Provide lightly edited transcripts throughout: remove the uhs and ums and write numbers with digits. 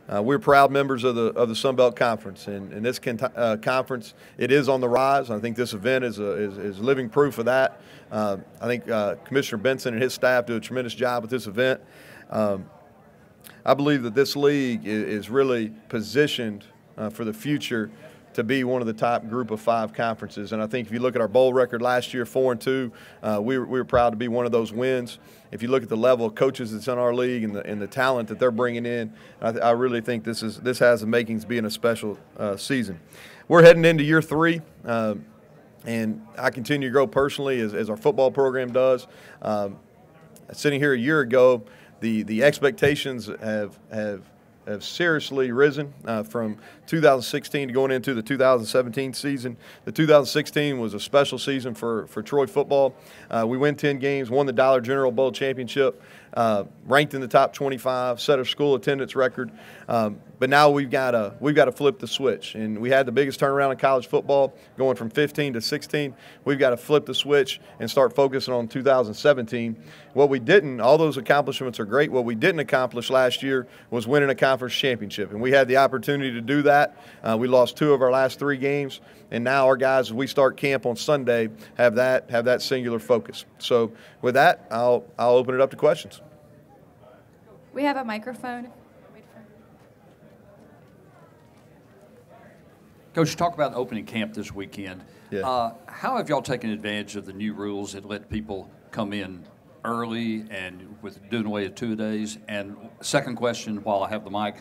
We're proud members of the Sun Belt Conference, and this conference, it is on the rise. I think this event is living proof of that. I think Commissioner Benson and his staff do a tremendous job with this event. I believe that this league is really positioned for the future to be one of the top group of 5 conferences. And I think if you look at our bowl record last year, 4-2, we were proud to be one of those wins. If you look at the level of coaches that's in our league and the talent that they're bringing in, I really think this has the makings of being a special season. We're heading into year 3, and I continue to grow personally as our football program does. Sitting here a year ago, the expectations have seriously risen from 2016 to going into the 2017 season. The 2016 was a special season for Troy football. We won 10 games, won the Dollar General Bowl championship, ranked in the top 25, set a school attendance record. But now we've got to flip the switch, and we had the biggest turnaround in college football, going from 15 to 16. We've got to flip the switch and start focusing on 2017. What we didn't, all those accomplishments are great. What we didn't accomplish last year was winning a conference championship, and we had the opportunity to do that. We lost 2 of our last 3 games, and now our guys, as we start camp on Sunday, have that singular focus. So with that, I'll open it up to questions. We have a microphone. Coach, talk about opening camp this weekend. Yeah. How have y'all taken advantage of the new rules that let people come in early and with doing away with 2-a-days? And second question, while I have the mic,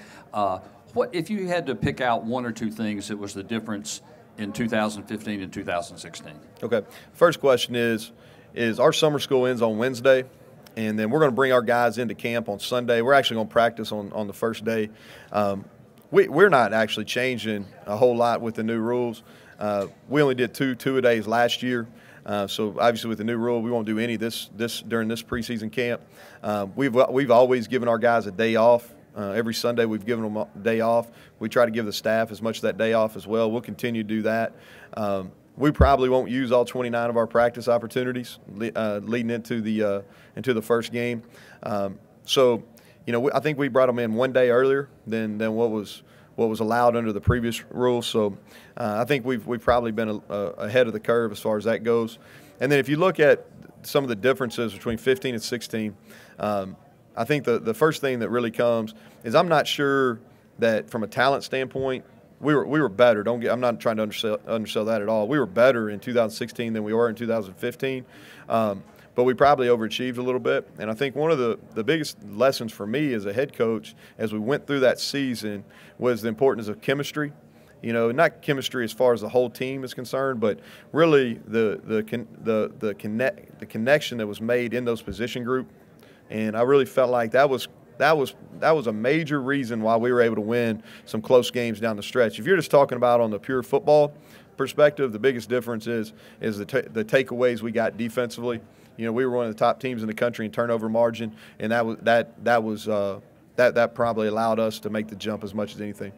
what if you had to pick out 1 or 2 things that was the difference in 2015 and 2016? Okay. First question is our summer school ends on Wednesday, and then we're going to bring our guys into camp on Sunday. We're actually going to practice on the first day. We're not actually changing a whole lot with the new rules. We only did 2-a-days last year. So obviously with the new rule, we won't do any this during this preseason camp. We've always given our guys a day off. Every Sunday we've given them a day off. We try to give the staff as much of that day off as well. We'll continue to do that. We probably won't use all 29 of our practice opportunities leading into the first game. So, I think we brought them in 1 day earlier than what was allowed under the previous rules. So I think we've probably been ahead of the curve as far as that goes. And then if you look at some of the differences between 15 and 16, I think the first thing that really comes is I'm not sure that from a talent standpoint we were better. I'm not trying to undersell that at all. We were better in 2016 than we were in 2015. But we probably overachieved a little bit. And I think one of the biggest lessons for me as a head coach as we went through that season was the importance of chemistry. Not chemistry as far as the whole team is concerned, but really the connection that was made in those position group. And I really felt like that was a major reason why we were able to win some close games down the stretch. If you're just talking about on the pure football perspective, the biggest difference is the takeaways we got defensively. We were one of the top teams in the country in turnover margin, and that probably allowed us to make the jump as much as anything.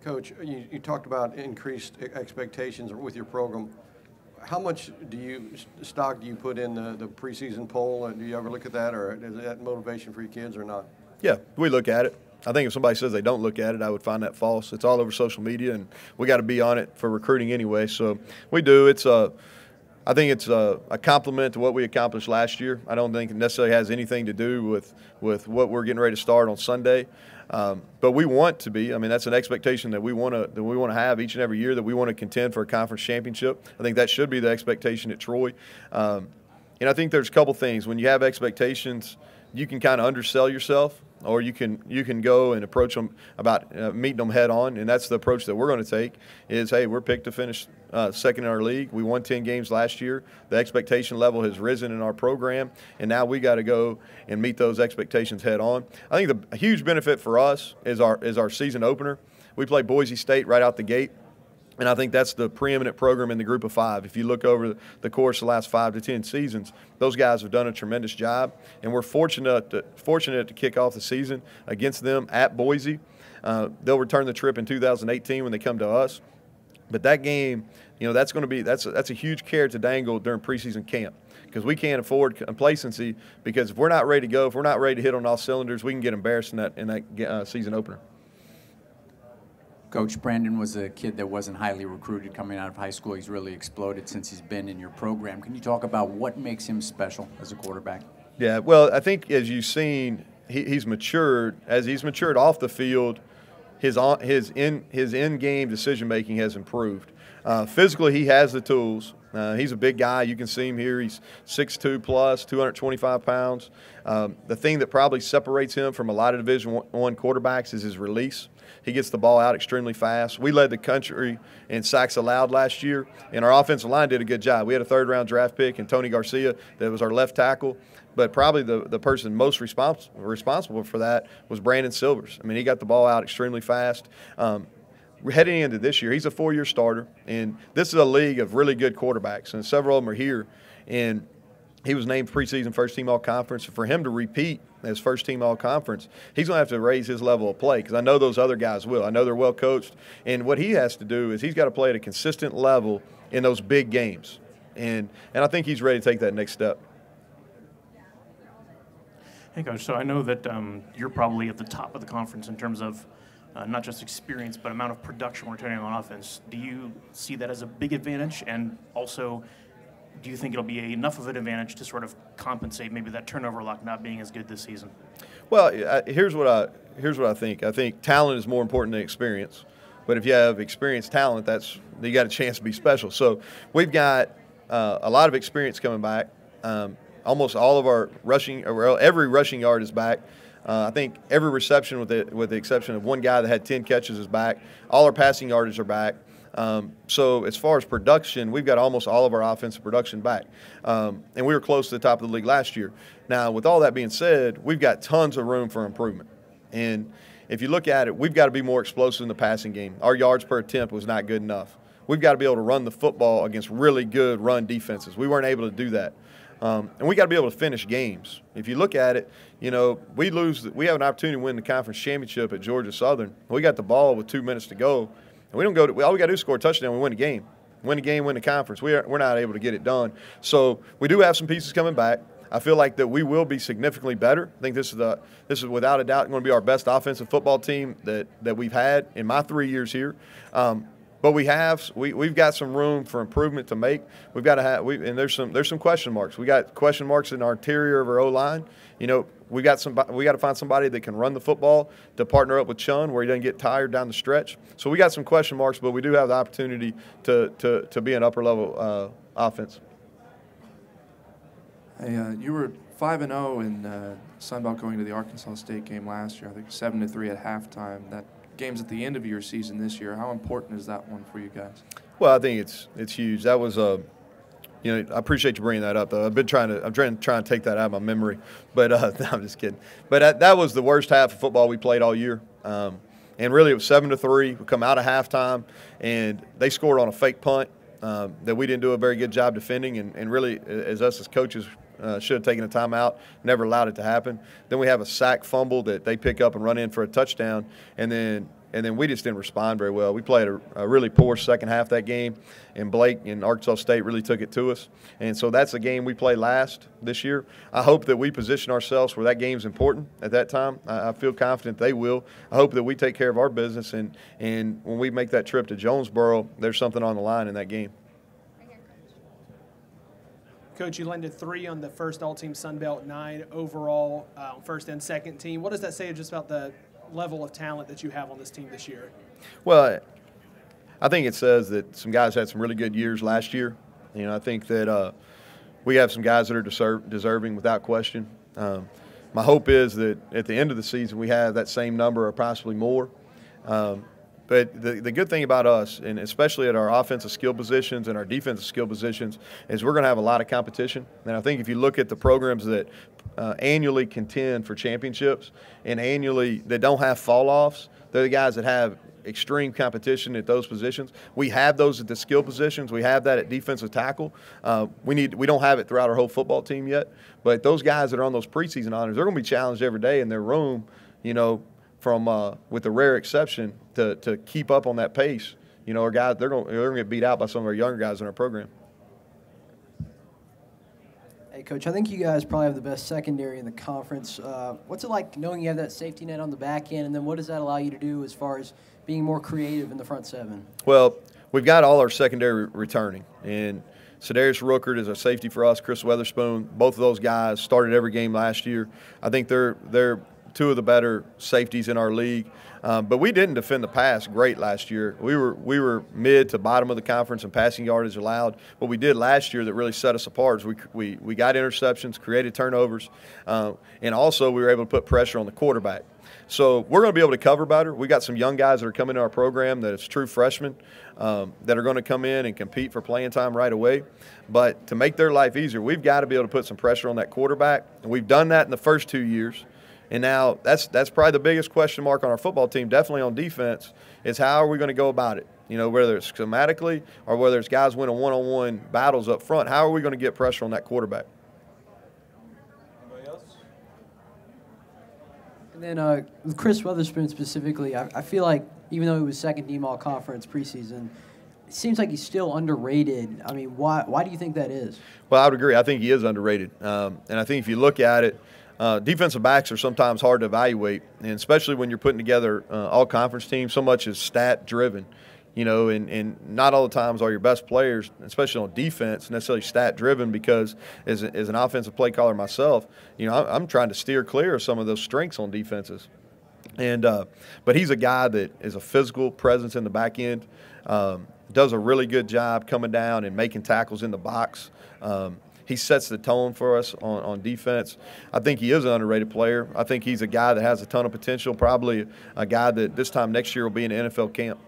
Coach, you talked about increased expectations with your program. How much stock do you put in the preseason poll? Do you ever look at that, or is that motivation for your kids or not? Yeah, we look at it. I think if somebody says they don't look at it, I would find that false. It's all over social media, and we got to be on it for recruiting anyway. So we do. I think it's a compliment to what we accomplished last year. I don't think it necessarily has anything to do with what we're getting ready to start on Sunday. But we want to be. I mean, that's an expectation that we want to have each and every year, that we want to contend for a conference championship. I think that should be the expectation at Troy. And I think there's a couple things. When you have expectations, you can kind of undersell yourself, or you can go and approach them about meeting them head on, and that's the approach that we're going to take. Is, hey, we're picked to finish second in our league. We won 10 games last year. The expectation level has risen in our program, and now we got to go and meet those expectations head on. I think a huge benefit for us is our season opener. We play Boise State right out the gate. And I think that's the preeminent program in the group of 5. If you look over the course of the last 5 to 10 seasons, those guys have done a tremendous job. And we're fortunate to kick off the season against them at Boise. They'll return the trip in 2018 when they come to us. But that game, that's a huge carrot to dangle during preseason camp. because we can't afford complacency, because if we're not ready to go, if we're not ready to hit on all cylinders, we can get embarrassed in that season opener. Coach, Brandon was a kid that wasn't highly recruited coming out of high school. He's really exploded since he's been in your program. Can you talk about what makes him special as a quarterback? Yeah, well, I think as you've seen, he's matured. As he's matured off the field, his in-game decision-making has improved. Physically, he has the tools. He's a big guy. You can see him here. He's 6'2 plus, 225 pounds. The thing that probably separates him from a lot of Division I quarterbacks is his release. He gets the ball out extremely fast. We led the country in sacks allowed last year, and our offensive line did a good job. We had a third-round draft pick in Tony Garcia that was our left tackle, but probably the person most responsible for that was Brandon Silvers. I mean, he got the ball out extremely fast. Heading into this year, he's a 4-year starter, and this is a league of really good quarterbacks, and several of them are here. And he was named preseason first-team all-conference. For him to repeat as first-team all-conference, he's going to have to raise his level of play, because I know those other guys will. I know they're well coached. And what he has to do is he's got to play at a consistent level in those big games. And I think he's ready to take that next step. Hey, Coach, so I know that you're probably at the top of the conference in terms of not just experience, but amount of production returning on offense. Do you see that as a big advantage? And also, do you think it'll be enough of an advantage to sort of compensate maybe that turnover luck not being as good this season? Well, here's what I think. I think talent is more important than experience. But if you have experienced talent, you got a chance to be special. So we've got a lot of experience coming back. Almost all of our every rushing yard is back. I think every reception, with the exception of one guy that had 10 catches, is back. All our passing yardage are back. So as far as production, we've got almost all of our offensive production back. And we were close to the top of the league last year. Now, with all that being said, we've got tons of room for improvement. And if you look at it, we've got to be more explosive in the passing game. Our yards per attempt was not good enough. We've got to be able to run the football against really good run defenses. We weren't able to do that. And we got to be able to finish games. If you look at it, we have an opportunity to win the conference championship at Georgia Southern. We got the ball with 2 minutes to go. And we don't go. All we got to do is score a touchdown. We win the game. Win the game, win the conference. We're not able to get it done. So we do have some pieces coming back. I feel like that we will be significantly better. I think this is without a doubt going to be our best offensive football team that we've had in my 3 years here. But we've got some room for improvement to make. We've got to have and there's some question marks. We got question marks in our interior of our O-line. We got to find somebody that can run the football to partner up with Chun where he doesn't get tired down the stretch. So we got some question marks, but we do have the opportunity to be an upper level offense. Hey, you were 5-0 in Sun Belt going to the Arkansas State game last year. I think 7-3 at halftime. That game's at the end of your season this year. How important is that one for you guys? Well, I think it's huge. That was I appreciate you bringing that up. Though I'm trying to take that out of my memory, but no, I'm just kidding. But that was the worst half of football we played all year. And really, it was 7-3. We come out of halftime, and they scored on a fake punt that we didn't do a very good job defending. And really, as coaches, should have taken a timeout, never allowed it to happen. Then we have a sack fumble that they pick up and run in for a touchdown, and then we just didn't respond very well. We played a really poor second half of that game, and Blake and Arkansas State really took it to us. And so that's the game we play last this year. I hope that we position ourselves where that game's important at that time. I feel confident they will. I hope that we take care of our business, and when we make that trip to Jonesboro, there's something on the line in that game. Coach, you landed 3 on the first all-team Sun Belt, 9 overall, first and second team. What does that say just about the level of talent that you have on this team this year? Well, I think it says that some guys had some really good years last year. I think that we have some guys that are deserving without question. My hope is that at the end of the season we have that same number or possibly more. But the good thing about us, and especially at our offensive skill positions and our defensive skill positions, is we're going to have a lot of competition. And I think if you look at the programs that annually contend for championships and annually that don't have fall-offs, they're the guys that have extreme competition at those positions. We have those at the skill positions. We have that at defensive tackle. We don't have it throughout our whole football team yet. But those guys that are on those preseason honors, they're going to be challenged every day in their room, from with the rare exception to keep up on that pace. Our guys, they're going to get beat out by some of our younger guys in our program. Coach, I think you guys probably have the best secondary in the conference. What's it like knowing you have that safety net on the back end, and then what does that allow you to do as far as being more creative in the front seven? Well, we've got all our secondary returning, and Sedarius Rookert is a safety for us, Chris Weatherspoon. Both of those guys started every game last year. I think they're two of the better safeties in our league. But we didn't defend the pass great last year. We were mid to bottom of the conference in passing yardage allowed. What we did last year that really set us apart is we got interceptions, created turnovers, and also we were able to put pressure on the quarterback. So we're going to be able to cover better. We got some young guys that are coming to our program that is true freshmen that are going to come in and compete for playing time right away. But to make their life easier, we've got to be able to put some pressure on that quarterback. And we've done that in the first 2 years. And now that's probably the biggest question mark on our football team, definitely on defense, is how are we going to go about it? You know, whether it's schematically or whether it's guys winning one-on-one battles up front, how are we going to get pressure on that quarterback? Anybody else? And then with Chris Weatherspoon specifically, I feel like even though he was second team all-conference preseason, it seems like he's still underrated. I mean, why do you think that is? Well, I would agree. I think he is underrated. And I think if you look at it, defensive backs are sometimes hard to evaluate, and especially when you're putting together all-conference teams, so much is stat-driven, you know, and not all the times are your best players, especially on defense, necessarily stat-driven because as an offensive play caller myself, you know, I'm trying to steer clear of some of those strengths on defenses. And but he's a guy that is a physical presence in the back end, does a really good job coming down and making tackles in the box. He sets the tone for us on defense. I think he is an underrated player. I think he's a guy that has a ton of potential, probably a guy that this time next year will be in the NFL camp.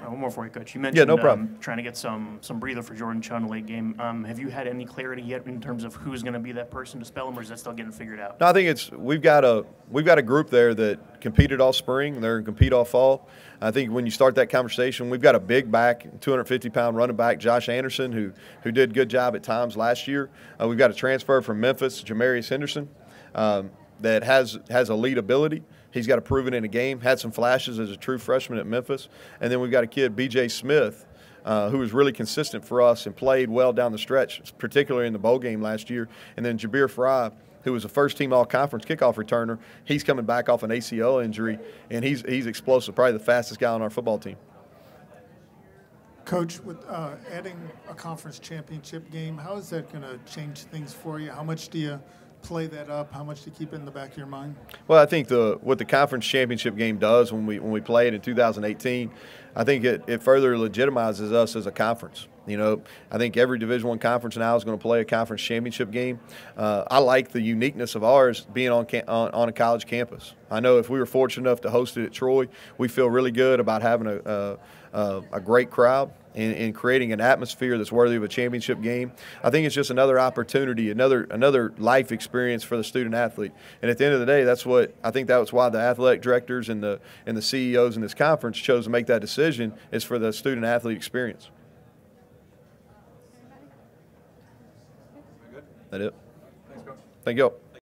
One more for you, Coach. You mentioned no problem. Trying to get some breather for Jordan Chung in the late game. Have you had any clarity yet in terms of who's going to be that person to spell him, or is that still getting figured out? No, I think we've got a group there that competed all spring. They're going to compete all fall. I think when you start that conversation, we've got a big back, 250-pound running back, Josh Anderson, who did a good job at times last year. We've got a transfer from Memphis, Jamarius Henderson, that has elite ability. He's got to prove it in a game, had some flashes as a true freshman at Memphis. And then we've got a kid, B.J. Smith, who was really consistent for us and played well down the stretch, particularly in the bowl game last year. And then Jabir Fry, who was a first-team all-conference kickoff returner. He's coming back off an ACL injury, and he's explosive, probably the fastest guy on our football team. Coach, with adding a conference championship game, how is that going to change things for you? How much do you play that up? How much do you keep it in the back of your mind? Well, I think what the conference championship game does when we play it in 2018, I think it further legitimizes us as a conference. You know, I think every Division I conference now is going to play a conference championship game. I like the uniqueness of ours being on a college campus. I know if we were fortunate enough to host it at Troy, we feel really good about having a great crowd and creating an atmosphere that's worthy of a championship game. I think it's just another opportunity, another life experience for the student athlete. And at the end of the day, that's why the athletic directors and the CEOs in this conference chose to make that decision, is for the student athlete experience. That it. Thanks, Coach. Thank you.